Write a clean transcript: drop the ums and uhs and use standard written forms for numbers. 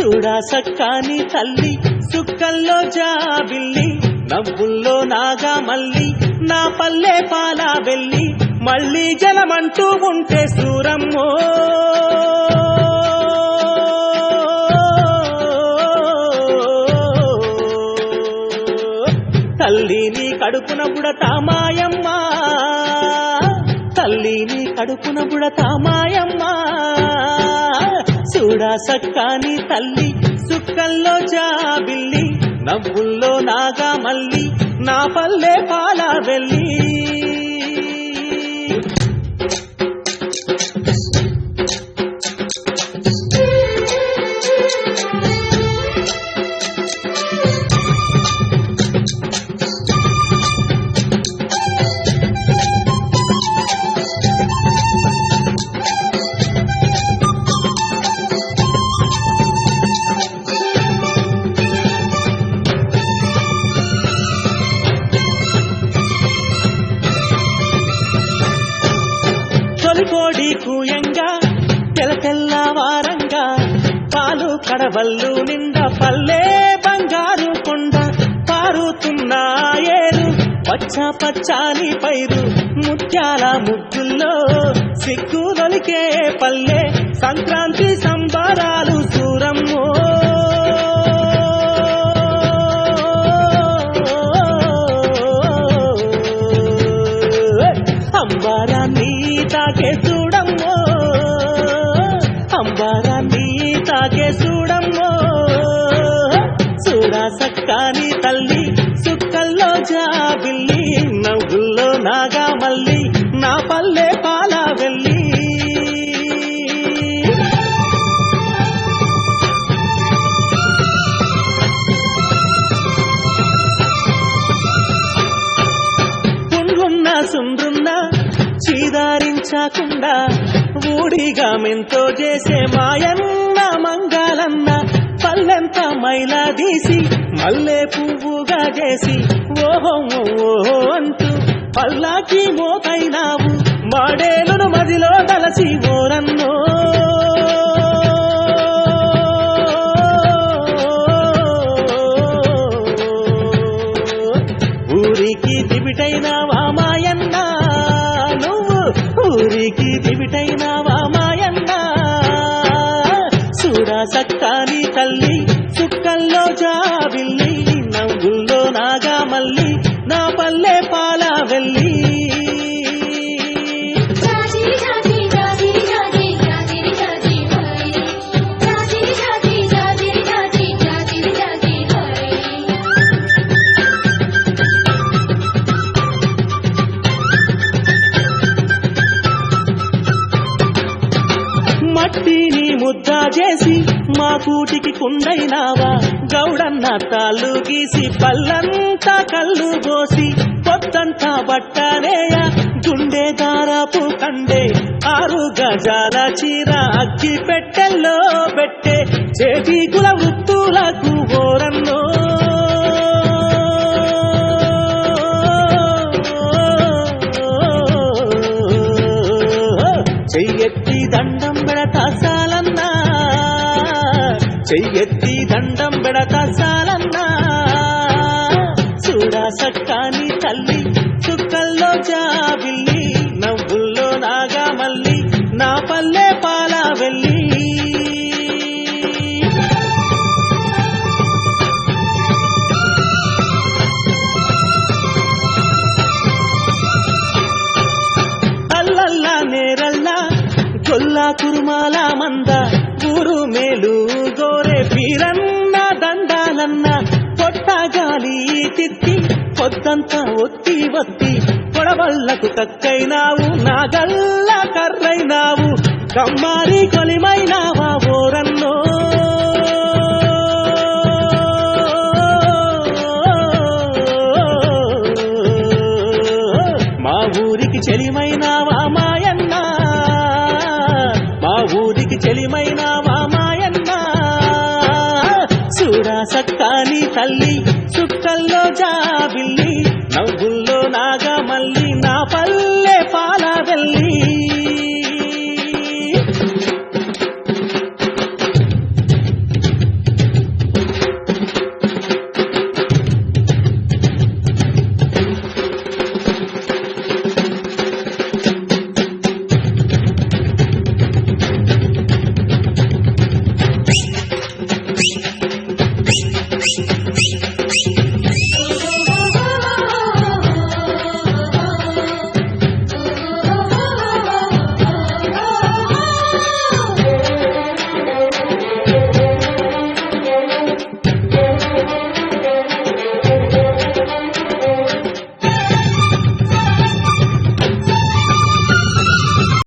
చూడా సక్కాని తల్లి సుక్కల్లో జాబిల్లి నవ్వుల్లో నాగా మల్లి నా పల్లె పాలా వెళ్ళి మళ్ళీ జలమంటూ ఉంటే సూరమ్మో తల్లిని కడుపున బుడతా మాయమ్మ తల్లిని కడుపున బుడతా మాయమ్మ చూడా సక్కాని తల్లి సుక్కల్లో జాబిల్లి నవ్వుల్లో నాగా మల్లి నా పల్లె పాలా వెళ్ళి కోడి కూయంగా తెల్లవారంగా పాలు కడవల్లు నిండా పల్లె బంగారు కొండ పారుతున్న ఏరు పచ్చ పచ్చాని పైరు ముత్యాల ముగ్గుల్లో సిగ్గుదొలికే పల్లె సంక్రాంతి సంబరాలు సూరమ్మో అంబారాన్ని తాకే చూడమ్మో అంబారాన్ని తాకే చూడమ్మో చూడా సక్కాని తల్లి సుక్కల్లో జాబిల్లి నవ్వుల్లో నాగా మల్లి నా పల్లె పాలా వెళ్ళి పుండ్లున్న సుండ్రున్న చీదారించకుండా ఊడిగా మెంతో చేసే మాయన్న మంగాలన్న పల్లెంత మైలా తీసి మల్లె పువ్వుగా చేసి ఓహో ఓహో అంటూ పల్లాకి మోకైనావు మాడేలును మదిలో తలసి ఓరన్నో ఊరికి దివిటైనావా మాయన్న ఊరికి దివిటైనావా మాయన్న చూడా సక్కాని తల్లి సుక్కల్లో జాబిల్లి నవ్వుల్లో నాగా మల్లి నా పల్లె పాలా వెళ్ళి మట్టిని ముద్ద చేసి మా కూటికి కుండైనావా గౌడన్న తాళ్ళు గీసి పల్లంతా కళ్ళు పోసి పొద్దంతా బట్టనేయ గుండె దారాపు కండే 6 గజాల చీర అగ్గి పెట్టెల్లో పెట్టే చేతి కుల వృత్తులకు ఓరన్నో చెయ్యెత్తి దండం పెడతా సాలన్నా చెయ్యెత్తి దండం పెడతా సాలన్నా చూడా సక్కాని తల్లి సుక్కల్లో జాబిల్లి నవ్వుల్లో నాగా మల్లి నా పల్లె పాలా వెళ్ళి అల్లల్లా నేరల్లా కొల్లా కురుమాల మంద ఊరు మేలు గోరే పీరన్న దండాలన్న పొట్టగాలి తిత్తి పొద్దంతా ఒత్తి ఒత్తి కొడవళ్లకు కక్కైనావు నాగల్ల కర్రైనావు కమ్మారి కొలిమైనావా ఓరన్నో మా ఊరికి చెలిమైనావా మాయన్న మా ఊరికి చెలిమైనావా మాయన్న చూడా సక్కాని తల్లి